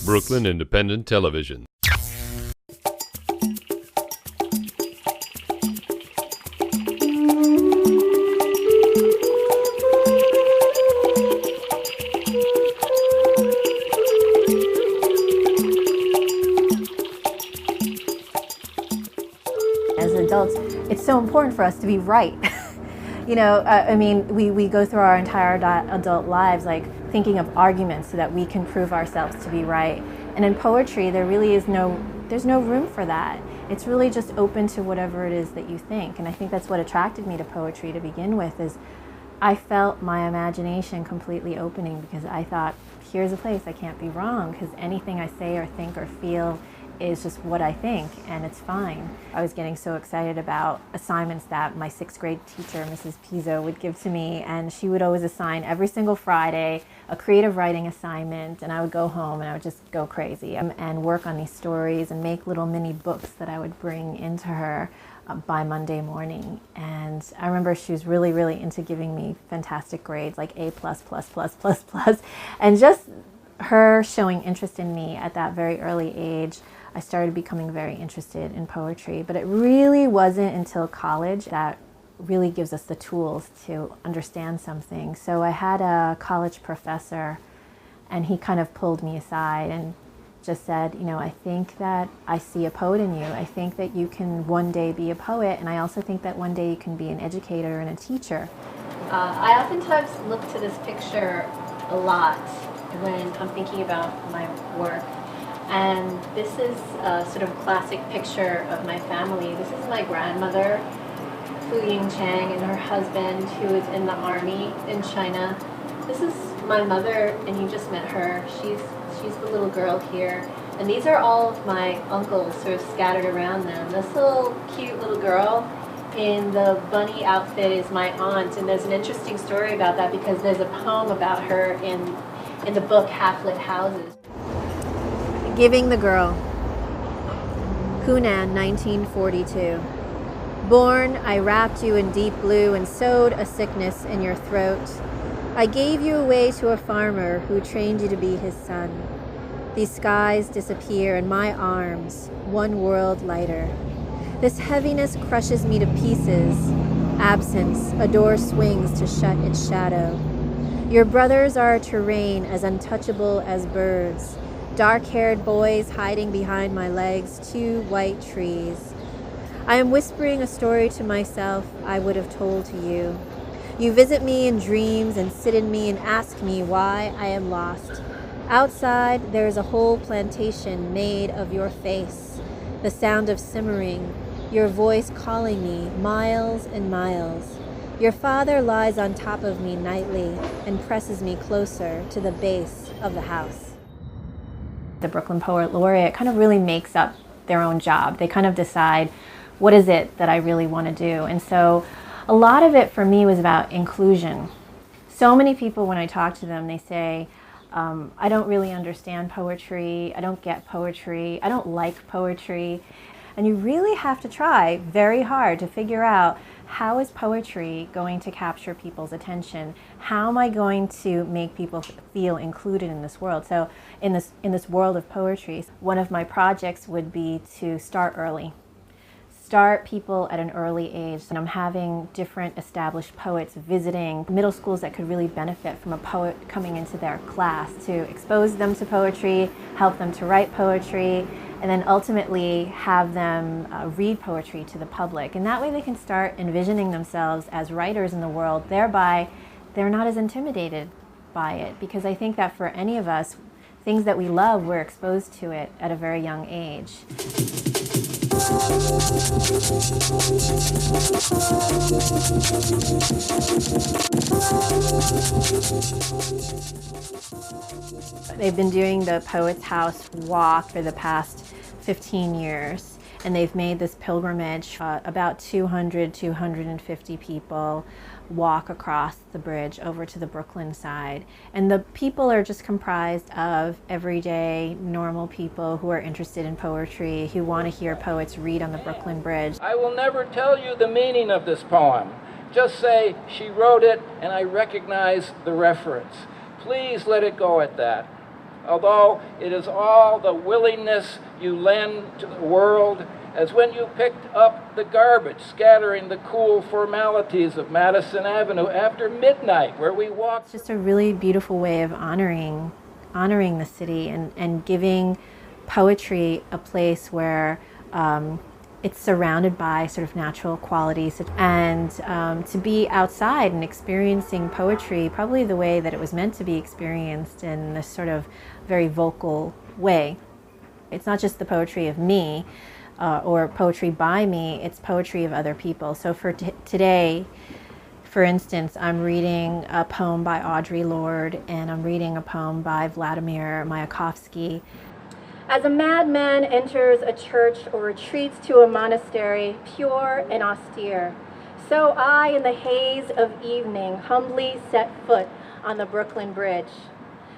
Brooklyn Independent Television. As adults, it's so important for us to be right. I mean, we go through our entire adult lives like thinking of arguments so that we can prove ourselves to be right. And in poetry, there really is there's no room for that. It's really just open to whatever it is that you think. And I think that's what attracted me to poetry to begin with, is I felt my imagination completely opening, because I thought, here's a place I can't be wrong, because anything I say or think or feel is just what I think, and it's fine. I was getting so excited about assignments that my 6th grade teacher, Mrs. Pizzo, would give to me, and she would always assign every single Friday a creative writing assignment, and I would go home and I would just go crazy and work on these stories and make little mini books that I would bring into her by Monday morning. And I remember she was really, really into giving me fantastic grades, like A++++++, and just her showing interest in me at that very early age, I started becoming very interested in poetry. But it really wasn't until college that really gives us the tools to understand something. So I had a college professor, and he kind of pulled me aside and just said, I think that I see a poet in you. I think that you can one day be a poet, and I also think that one day you can be an educator and a teacher. I oftentimes look to this picture a lot when I'm thinking about my work. And this is a sort of classic picture of my family. This is my grandmother, Chang, and her husband, who is in the army in China. This is my mother, and you just met her. She's the little girl here. And these are all of my uncles sort of scattered around them. This little cute little girl in the bunny outfit is my aunt, and there's an interesting story about that because there's a poem about her in the book Half-Lit Houses. Giving the Girl. Hunan, 1942. Born, I wrapped you in deep blue and sewed a sickness in your throat. I gave you away to a farmer who trained you to be his son. These skies disappear in my arms, one world lighter. This heaviness crushes me to pieces. Absence, a door swings to shut its shadow. Your brothers are a terrain as untouchable as birds. Dark-haired boys hiding behind my legs, 2 white trees. I am whispering a story to myself I would have told to you. You visit me in dreams and sit in me and ask me why I am lost. Outside, there is a whole plantation made of your face. The sound of simmering, your voice calling me miles and miles. Your father lies on top of me nightly and presses me closer to the base of the house. The Brooklyn Poet Laureate kind of really makes up their own job. They kind of decide, what is it that I really want to do? And so a lot of it for me was about inclusion. So many people, when I talk to them, they say, I don't really understand poetry, I don't get poetry, I don't like poetry. And you really have to try very hard to figure out, how is poetry going to capture people's attention? How am I going to make people feel included in this world? So in this world of poetry, one of my projects would be to start early. Start people at an early age. And I'm having different established poets visiting middle schools that could really benefit from a poet coming into their class to expose them to poetry, help them to write poetry, and then ultimately have them read poetry to the public. And that way they can start envisioning themselves as writers in the world, thereby they're not as intimidated by it. Because I think that for any of us, things that we love, we're exposed to it at a very young age. They've been doing the Poets House walk for the past 15 years, and they've made this pilgrimage. About 250 people walk across the bridge over to the Brooklyn side. And the people are just comprised of everyday, normal people who are interested in poetry, who want to hear poets read on the Brooklyn Bridge. I will never tell you the meaning of this poem. Just say, she wrote it and I recognize the reference. Please let it go at that. although it is all the willingness you lend to the world, as when you picked up the garbage, scattering the cool formalities of Madison Avenue after midnight, where we walked. It's just a really beautiful way of honoring the city and giving poetry a place where it's surrounded by sort of natural qualities, and to be outside and experiencing poetry probably the way that it was meant to be experienced, in this sort of very vocal way. It's not just the poetry of me or poetry by me, it's poetry of other people. So for today, for instance, I'm reading a poem by Audre Lorde, and I'm reading a poem by Vladimir Mayakovsky. As a madman enters a church or retreats to a monastery, pure and austere, so I, in the haze of evening, humbly set foot on the Brooklyn Bridge.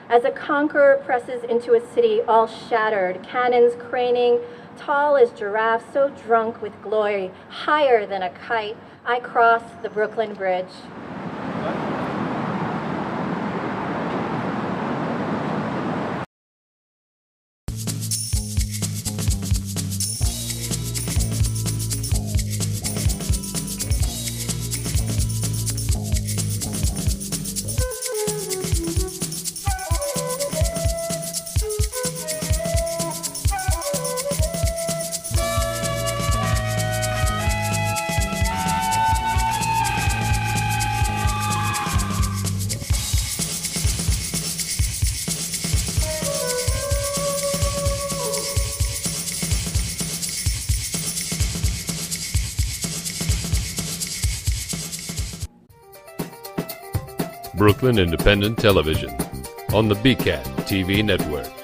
As a conqueror presses into a city all shattered, cannons craning, tall as giraffes, so drunk with glory, higher than a kite, I cross the Brooklyn Bridge. Brooklyn Independent Television on the BCAT TV network.